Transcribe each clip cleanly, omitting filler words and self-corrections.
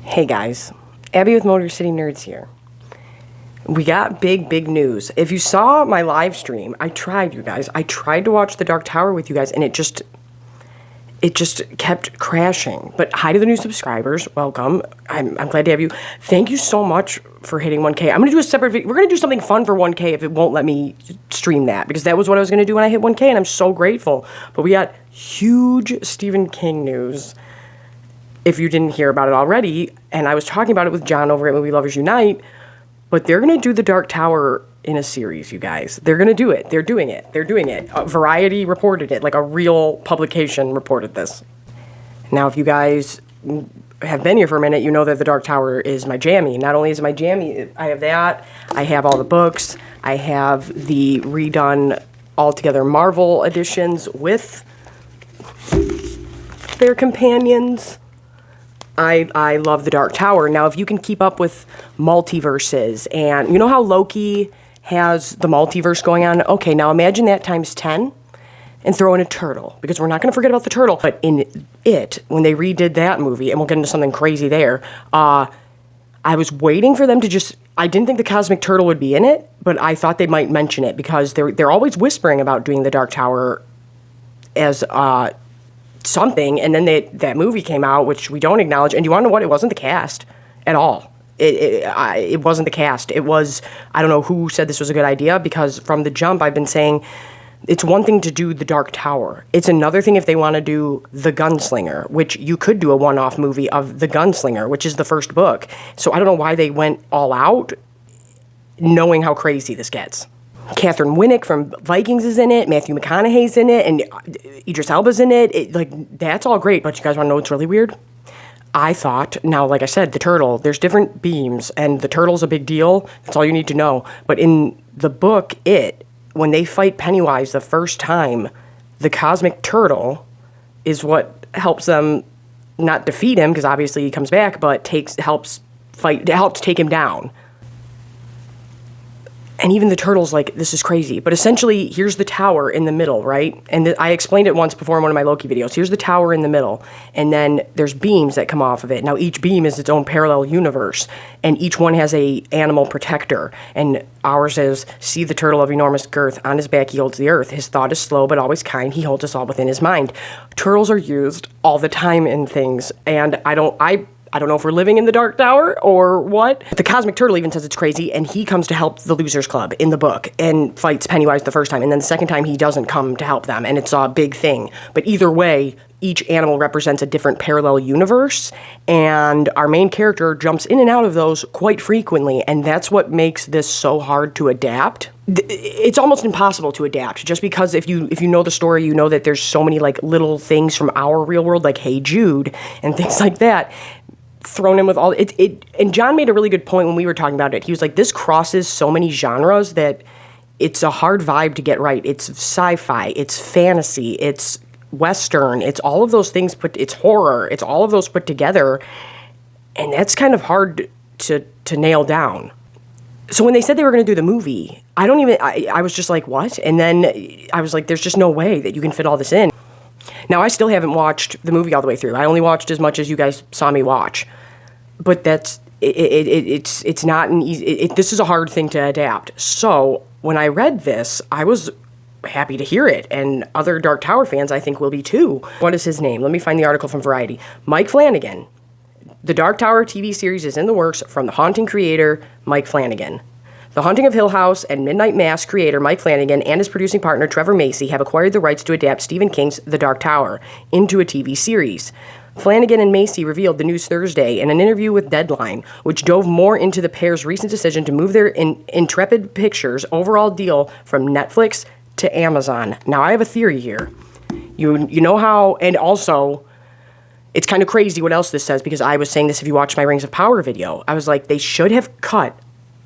Hey guys, Abby with Motor City Nerds here. We got big news. If you saw my live stream, I tried to watch The Dark Tower with you guys, and it just kept crashing. But hi to the new subscribers. Welcome. I'm glad to have you. Thank you so much for hitting 1K. I'm going to do a separate video. We're going to do something fun for 1K if it won't let me stream that, because that was what I was going to do when I hit 1K, and I'm so grateful. But we got huge Stephen King news. If you didn't hear about it already, and I was talking about it with John over at Movie Lovers Unite, but they're going to do The Dark Tower in a series, you guys. They're going to do it. They're doing it. Variety reported it, like a real publication reported this. Now, if you guys have been here for a minute, you know that The Dark Tower is my jammy. Not only is it my jammy, I have that, I have all the books, I have the redone Altogether Marvel editions with their companions. I love The Dark Tower. Now, if you can keep up with multiverses, and you know how Loki has the multiverse going on? Okay, now imagine that times 10 and throw in a turtle, because we're not going to forget about the turtle. But in it, when they redid that movie, and we'll get into something crazy there, I was waiting for them to just... I didn't think the Cosmic Turtle would be in it, but I thought they might mention it, because they're always whispering about doing The Dark Tower as... something, and then that movie came out, which we don't acknowledge, and you want to know what? It wasn't the cast at all. It wasn't the cast. It was, I don't know who said this was a good idea, because from the jump I've been saying it's one thing to do The Dark Tower. It's another thing if they want to do The Gunslinger, which you could do a one-off movie of The Gunslinger, which is the first book. So I don't know why they went all out, knowing how crazy this gets. Catherine Winnick from Vikings is in it, Matthew McConaughey's in it, and Idris Elba's in it. That's all great, but you guys want to know what's really weird? I thought, now, like I said, the turtle, there's different beams, and the turtle's a big deal. That's all you need to know. But in the book, when they fight Pennywise the first time, the cosmic turtle is what helps them not defeat him, because obviously he comes back, but helps take him down. And even the turtle's like, this is crazy. But essentially, here's the tower in the middle, right? And I explained it once before in one of my Loki videos. Here's the tower in the middle. And then there's beams that come off of it. Now, each beam is its own parallel universe. And each one has a animal protector. And ours is, see the turtle of enormous girth. On his back, he holds the earth. His thought is slow, but always kind. He holds us all within his mind. Turtles are used all the time in things. And I don't know if we're living in the Dark Tower or what. The Cosmic Turtle even says it's crazy, and he comes to help the Losers Club in the book and fights Pennywise the first time, and then the second time he doesn't come to help them, and it's a big thing. But either way, each animal represents a different parallel universe, and our main character jumps in and out of those quite frequently, and that's what makes this so hard to adapt. It's almost impossible to adapt, just because if you know the story, you know that there's so many like little things from our real world, like Hey Jude and things like that, thrown in with all it. And John made a really good point when we were talking about it. He was like, this crosses so many genres that it's a hard vibe to get right. It's sci-fi, it's fantasy, it's Western, it's all of those things it's horror, it's all of those put together, and that's kind of hard to nail down. So when they said they were going to do the movie, I was just like, what? And then I was like, there's just no way that you can fit all this in. Now, I still haven't watched the movie all the way through. I only watched as much as you guys saw me watch. But it's not an easy... this is a hard thing to adapt. So, when I read this, I was happy to hear it. And other Dark Tower fans, I think, will be too. What is his name? Let me find the article from Variety. Mike Flanagan. The Dark Tower TV series is in the works from The Haunting creator, Mike Flanagan. The Haunting of Hill House and Midnight Mass creator Mike Flanagan and his producing partner Trevor Macy have acquired the rights to adapt Stephen King's The Dark Tower into a TV series. Flanagan and Macy revealed the news Thursday in an interview with Deadline, which dove more into the pair's recent decision to move their Intrepid Pictures overall deal from Netflix to Amazon. Now, I have a theory here. You know how, and also, it's kind of crazy what else this says, because I was saying this if you watched my Rings of Power video. I was like, they should have cut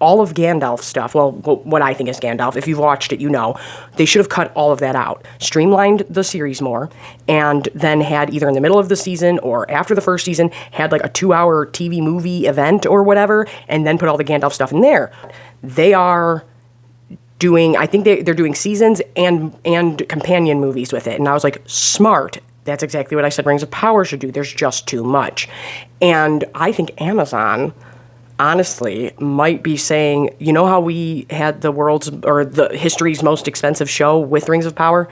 all of Gandalf's stuff. Well, what I think is Gandalf. If you've watched it, you know. They should have cut all of that out, streamlined the series more, and then had either in the middle of the season or after the first season, had like a 2-hour TV movie event or whatever, and then put all the Gandalf stuff in there. They are doing, I think they're doing seasons and companion movies with it. And I was like, smart. That's exactly what I said Rings of Power should do. There's just too much. And I think Amazon, honestly, might be saying, you know how we had the world's, or the history's most expensive show with Rings of Power?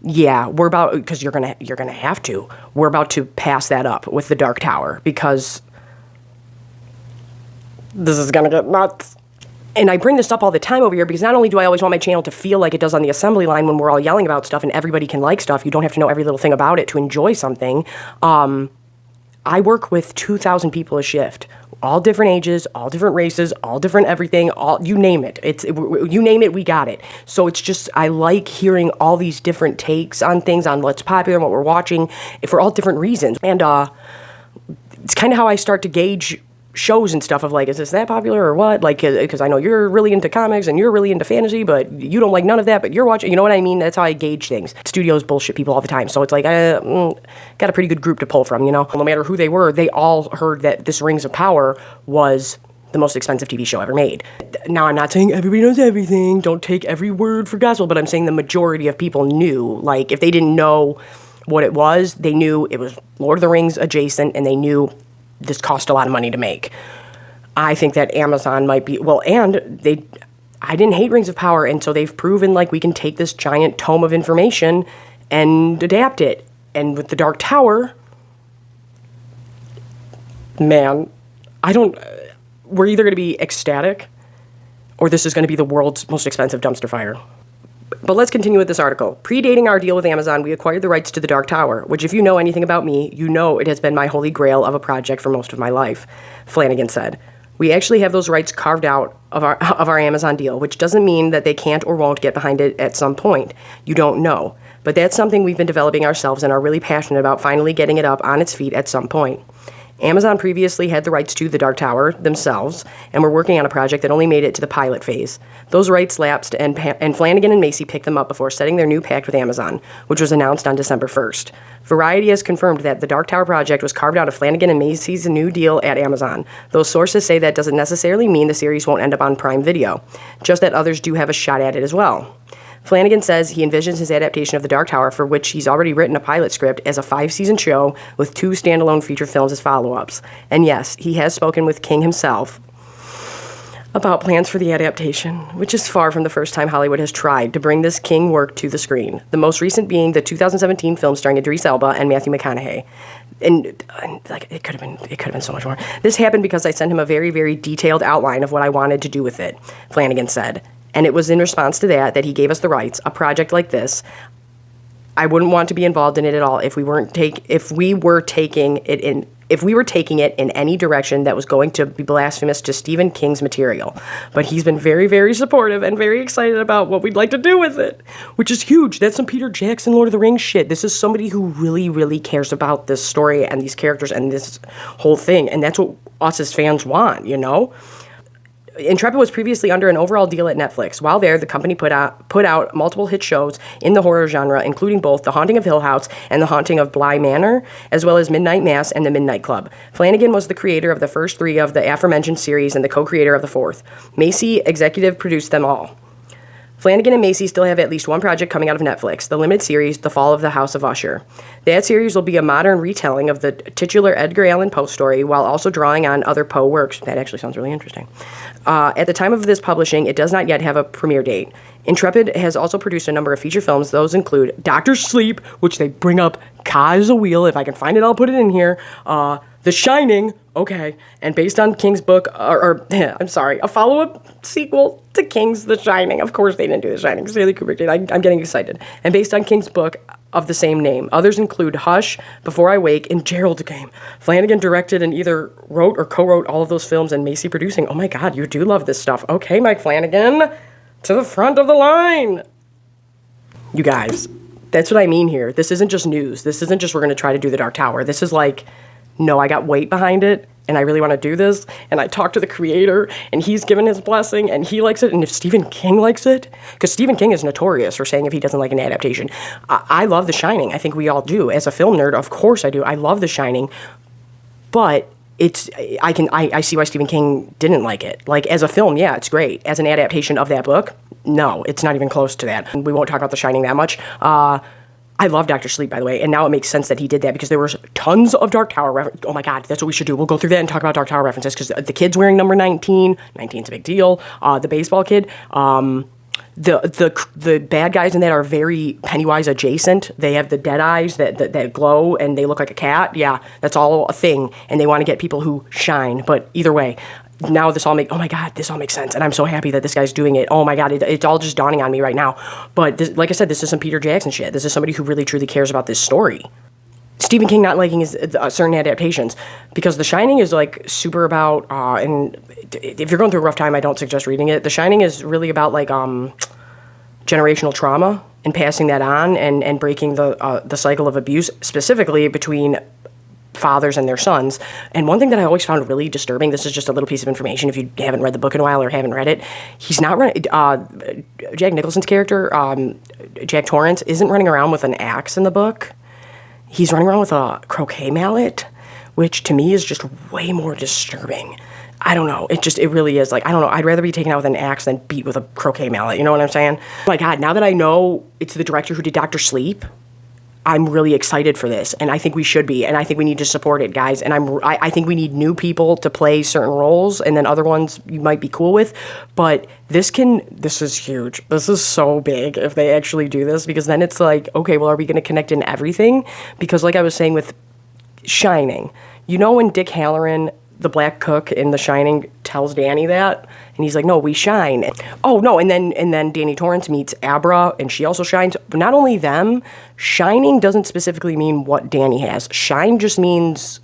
Yeah, we're about, because you're gonna have to. We're about to pass that up with the Dark Tower, because this is gonna get nuts. And I bring this up all the time over here because not only do I always want my channel to feel like it does on the assembly line when we're all yelling about stuff and everybody can like stuff, you don't have to know every little thing about it to enjoy something. I work with 2,000 people a shift, all different ages, all different races, all different everything, all, you name it. You name it, we got it. So it's just, I like hearing all these different takes on things, on what's popular and what we're watching, for all different reasons. And it's kind of how I start to gauge shows and stuff of like, is this that popular or what? Like, because I know you're really into comics and you're really into fantasy, but you don't like none of that, but you're watching, you know what I mean? That's how I gauge things. Studios bullshit people all the time. So it's like, I got a pretty good group to pull from, you know? No matter who they were, they all heard that this Rings of Power was the most expensive TV show ever made. Now, I'm not saying everybody knows everything. Don't take every word for gospel, but I'm saying the majority of people knew. Like, if they didn't know what it was, they knew it was Lord of the Rings adjacent, and they knew this cost a lot of money to make. I think that Amazon might be, well, and I didn't hate Rings of Power, and so they've proven like we can take this giant tome of information and adapt it. And with the Dark Tower, man, we're either going to be ecstatic or this is going to be the world's most expensive dumpster fire. But let's continue with this article. Predating our deal with Amazon, we acquired the rights to the Dark Tower, which if you know anything about me, you know it has been my holy grail of a project for most of my life, Flanagan said. We actually have those rights carved out of our Amazon deal, which doesn't mean that they can't or won't get behind it at some point. You don't know. But that's something we've been developing ourselves and are really passionate about finally getting it up on its feet at some point. Amazon previously had the rights to the Dark Tower themselves, and were working on a project that only made it to the pilot phase. Those rights lapsed, and Flanagan and Macy picked them up before setting their new pact with Amazon, which was announced on December 1st. Variety has confirmed that the Dark Tower project was carved out of Flanagan and Macy's new deal at Amazon, though sources say that doesn't necessarily mean the series won't end up on Prime Video, just that others do have a shot at it as well. Flanagan says he envisions his adaptation of The Dark Tower, for which he's already written a pilot script, as a 5-season show with 2 standalone feature films as follow-ups. And yes, he has spoken with King himself about plans for the adaptation, which is far from the first time Hollywood has tried to bring this King work to the screen, the most recent being the 2017 film starring Idris Elba and Matthew McConaughey. And like, it could have been so much more. This happened because I sent him a very, very detailed outline of what I wanted to do with it, Flanagan said. And it was in response to that he gave us the rights. A project like this, I wouldn't want to be involved in it at all if we were taking it in any direction that was going to be blasphemous to Stephen King's material. But he's been very, very supportive and very excited about what we'd like to do with it, which is huge. That's some Peter Jackson, Lord of the Rings shit. This is somebody who really, really cares about this story and these characters and this whole thing. And that's what us as fans want, you know? Intrepid was previously under an overall deal at Netflix. While there, the company put out multiple hit shows in the horror genre, including both The Haunting of Hill House and The Haunting of Bly Manor, as well as Midnight Mass and The Midnight Club. Flanagan was the creator of the first 3 of the aforementioned series and the co-creator of the 4th. Macy executive produced them all. Flanagan and Macy still have at least one project coming out of Netflix, the limited series, The Fall of the House of Usher. That series will be a modern retelling of the titular Edgar Allan Poe story while also drawing on other Poe works. That actually sounds really interesting. At the time of this publishing, it does not yet have a premiere date. Intrepid has also produced a number of feature films. Those include Doctor Sleep, which they bring up Kai's a Wheel. If I can find it, I'll put it in here. The Shining, okay, and based on King's book, a follow-up sequel to King's The Shining. Of course they didn't do The Shining, Stanley Kubrick did. I'm getting excited. And based on King's book of the same name. Others include Hush, Before I Wake, and Gerald's Game. Flanagan directed and either wrote or co-wrote all of those films, and Macy producing. Oh my God, you do love this stuff. Okay, Mike Flanagan, to the front of the line. You guys, that's what I mean here. This isn't just news. This isn't just we're going to try to do the Dark Tower. This is like, no, I got weight behind it, and I really want to do this, and I talked to the creator, and he's given his blessing, and he likes it, and if Stephen King likes it, because Stephen King is notorious for saying if he doesn't like an adaptation. I love The Shining. I think we all do. As a film nerd, of course I do. I love The Shining, but I see why Stephen King didn't like it. Like, as a film, yeah, it's great. As an adaptation of that book, no, it's not even close to that. We won't talk about The Shining that much. I love Dr. Sleep, by the way, and now it makes sense that he did that because there was tons of Dark Tower references. Oh my God, that's what we should do. We'll go through that and talk about Dark Tower references because the kid's wearing number 19. 19's a big deal. The baseball kid. The bad guys in that are very Pennywise adjacent. They have the dead eyes that glow and they look like a cat. Yeah, that's all a thing. And they want to get people who shine. But either way, now oh my God, this all makes sense. And I'm so happy that this guy's doing it. Oh my God, it's all just dawning on me right now. But this, like I said, this is some Peter Jackson shit. This is somebody who really truly cares about this story. Stephen King not liking his certain adaptations because The Shining is like super about, and if you're going through a rough time, I don't suggest reading it. The Shining is really about like generational trauma and passing that on and breaking the cycle of abuse, specifically between fathers and their sons. And one thing that I always found really disturbing, this is just a little piece of information if you haven't read the book in a while or haven't read it, he's not running, Jack Nicholson's character, Jack Torrance, isn't running around with an axe in the book. He's running around with a croquet mallet, which to me is just way more disturbing. I don't know. It really is. Like, I don't know. I'd rather be taken out with an axe than beat with a croquet mallet. You know what I'm saying? Oh my God, now that I know it's the director who did Dr. Sleep, I'm really excited for this, and I think we should be, and I think we need to support it, guys. And I think we need new people to play certain roles, and then other ones you might be cool with. But this is huge. This is so big if they actually do this, because then it's like, okay, well, are we going to connect in everything? Because like I was saying with Shining, you know when Dick Hallorann, the black cook in The Shining, tells Danny that, and he's like, no, we shine. Oh no, and then Danny Torrance meets Abra, and she also shines. But not only them, shining doesn't specifically mean what Danny has. Shine just means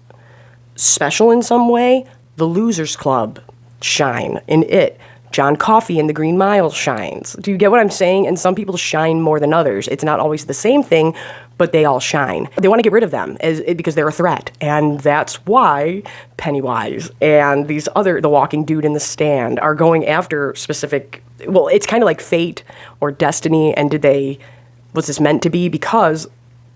special in some way. The Losers Club shine in it. John Coffey in The Green Mile shines. Do you get what I'm saying? And some people shine more than others. It's not always the same thing, but they all shine. They want to get rid of them because they're a threat. And that's why Pennywise and the walking dude in the stand are going after specific, well, it's kind of like fate or destiny. And was this meant to be? Because,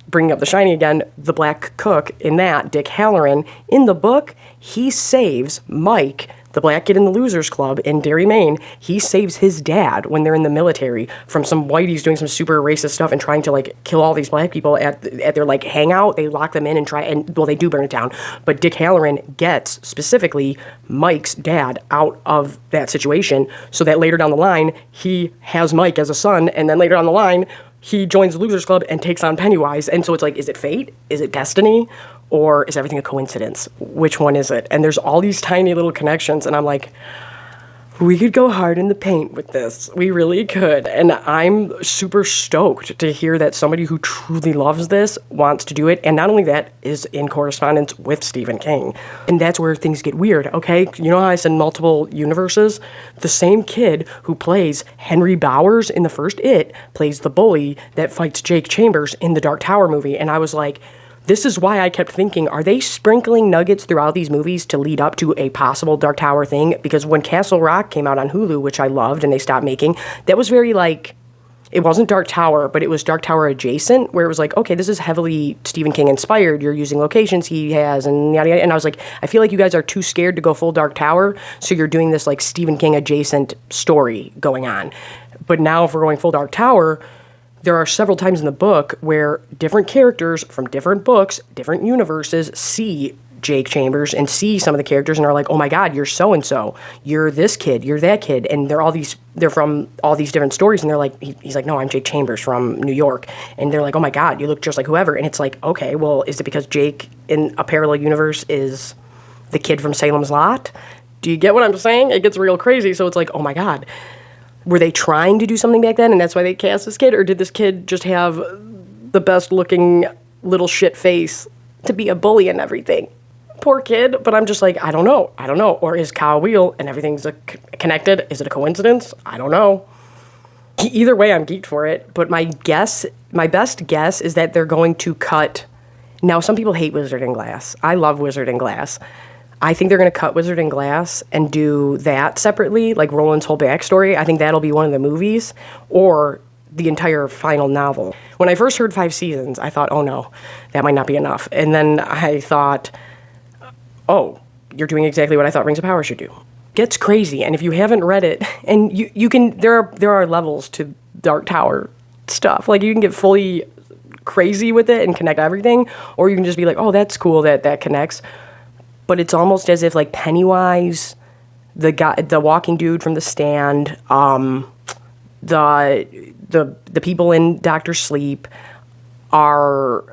bringing up The Shining again, the black cook in that, Dick Hallorann, in the book, he saves Mike, the black kid in the Losers Club in Derry, Maine. He saves his dad when they're in the military from some whiteys doing some super racist stuff and trying to like kill all these black people at their like hangout. They lock them in and they do burn it down. But Dick Hallorann gets specifically Mike's dad out of that situation so that later down the line he has Mike as a son, and then later down the line he joins the Losers Club and takes on Pennywise. And so it's like, is it fate? Is it destiny? Or is everything a coincidence? Which one is it? And there's all these tiny little connections, and I'm like, we could go hard in the paint with this. We really could. And I'm super stoked to hear that somebody who truly loves this wants to do it. And not only that, is in correspondence with Stephen King. And that's where things get weird, okay? You know how I said multiple universes? The same kid who plays Henry Bowers in the first It plays the bully that fights Jake Chambers in the Dark Tower movie. And I was like, this is why I kept thinking, are they sprinkling nuggets throughout these movies to lead up to a possible Dark Tower thing? Because when Castle Rock came out on Hulu, which I loved, and they stopped making, that was very like, it wasn't Dark Tower, but it was Dark Tower adjacent, where it was like, okay, this is heavily Stephen King inspired. You're using locations he has, and yada yada. And I was like, I feel like you guys are too scared to go full Dark Tower, so you're doing this like Stephen King adjacent story going on. But now if we're going full Dark Tower, there are several times in the book where different characters from different books, different universes, see Jake Chambers and see some of the characters and are like, oh my God, you're so-and-so. You're this kid. You're that kid. And they're from all these different stories. And they're like, he's like, no, I'm Jake Chambers from New York. And they're like, oh my God, you look just like whoever. And it's like, okay, well, is it because Jake in a parallel universe is the kid from Salem's Lot? Do you get what I'm saying? It gets real crazy. So it's like, oh my God. Were they trying to do something back then, and that's why they cast this kid? Or did this kid just have the best-looking little shit face to be a bully and everything? Poor kid, but I'm just like, I don't know. Or is Kyle Wheel and everything's connected? Is it a coincidence? I don't know. Either way, I'm geeked for it, but my best guess is that they're going to cut... Now, some people hate Wizard and Glass. I love Wizard and Glass. I think they're going to cut Wizard and Glass and do that separately, like Roland's whole backstory. I think that'll be one of the movies or the entire final novel. When I first heard 5 seasons, I thought, oh no, that might not be enough. And then I thought, oh, you're doing exactly what I thought Rings of Power should do. Gets crazy, and if you haven't read it, and you can, there are levels to Dark Tower stuff. Like you can get fully crazy with it and connect everything, or you can just be like, oh, that's cool that connects. But it's almost as if like Pennywise, the guy, the walking dude from The Stand, the people in Doctor Sleep are,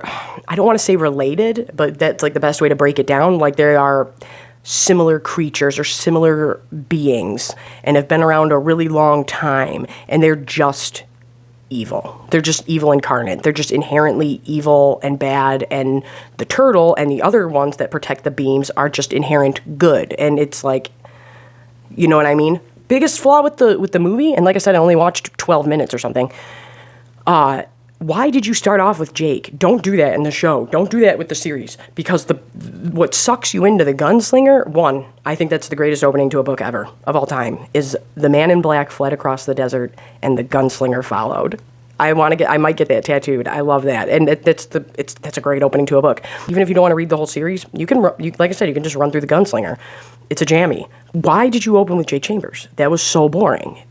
I don't want to say related, but that's like the best way to break it down. Like they are similar creatures or similar beings and have been around a really long time, and they're just evil. They're just evil incarnate. They're just inherently evil and bad, and the turtle and the other ones that protect the beams are just inherent good. And it's like, you know what I mean? Biggest flaw with the movie, and like I said, I only watched 12 minutes or something. Why did you start off with Jake? Don't do that in the show. Don't do that with the series. Because what sucks you into the gunslinger, one, I think that's the greatest opening to a book ever, of all time, is the man in black fled across the desert and the gunslinger followed. I might get that tattooed. I love that. And that's a great opening to a book. Even if you don't want to read the whole series, like I said, you can just run through the gunslinger. It's a jammy. Why did you open with Jake Chambers? That was so boring.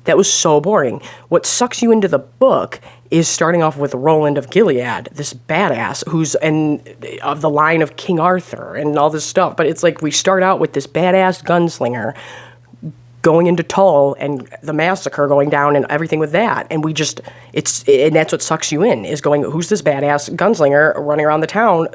What sucks you into the book is starting off with Roland of Gilead, this badass who's of the line of King Arthur and all this stuff. But it's like we start out with this badass gunslinger going into Tull and the massacre going down and everything with that. And and that's what sucks you in, is going, who's this badass gunslinger running around the town?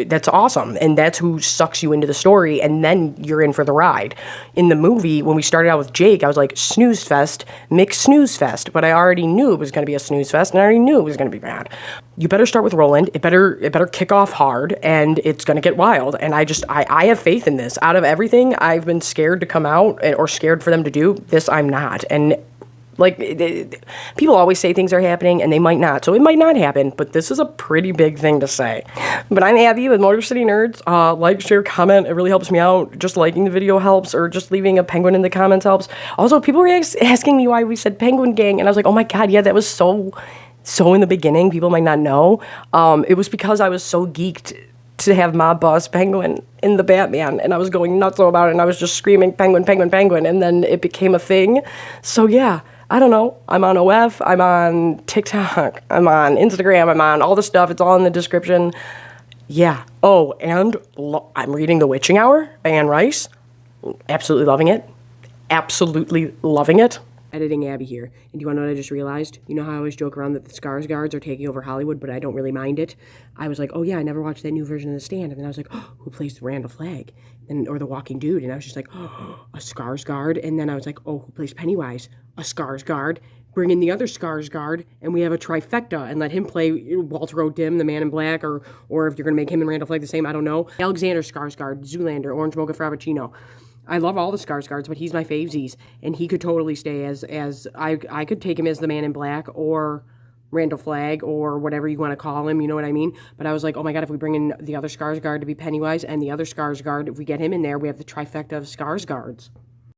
That's awesome. And that's who sucks you into the story, and then you're in for the ride. In the movie, when we started out with Jake, I was like, snooze fest, mix snooze fest. But I already knew it was going to be a snooze fest, and I already knew it was going to be bad. You better start with Roland. It better kick off hard, and it's going to get wild. And I have faith in this. Out of everything I've been scared to come out or scared for them to do, this I'm not. And like, people always say things are happening, and they might not. So it might not happen, but this is a pretty big thing to say. But I'm Abby with Motor City Nerds. Like, share, comment. It really helps me out. Just liking the video helps, or just leaving a penguin in the comments helps. Also, people were asking me why we said Penguin Gang, and I was like, oh my God, yeah, that was so in the beginning. People might not know. It was because I was so geeked to have Mob Boss Penguin in the Batman, and I was going nuts about it, and I was just screaming Penguin, Penguin, Penguin, and then it became a thing. So yeah, I don't know. I'm on OF, I'm on TikTok, I'm on Instagram, I'm on all the stuff. It's all in the description. Yeah. Oh, and I'm reading The Witching Hour by Anne Rice. Absolutely loving it. Absolutely loving it. Editing Abby here. And do you want to know what I just realized? You know how I always joke around that the Skarsgårds are taking over Hollywood, but I don't really mind it? I was like, oh yeah, I never watched that new version of The Stand. And then I was like, oh, who plays Randall Flagg? Or the Walking Dude? And I was just like, oh, a Skarsgård. And then I was like, oh, who plays Pennywise? A Skarsgård. Bring in the other Skarsgård, and we have a trifecta, and let him play Walter O'Dim, the Man in Black, or if you're going to make him and Randall Flagg the same, I don't know. Alexander Skarsgård, Zoolander, Orange Mocha Frappuccino. I love all the Skarsgårds, but he's my favesies, and he could totally stay as I could take him as the Man in Black or Randall Flagg or whatever you want to call him, you know what I mean? But I was like, oh my God, if we bring in the other Skarsgård to be Pennywise and the other Skarsgård, if we get him in there, we have the trifecta of Skarsgårds.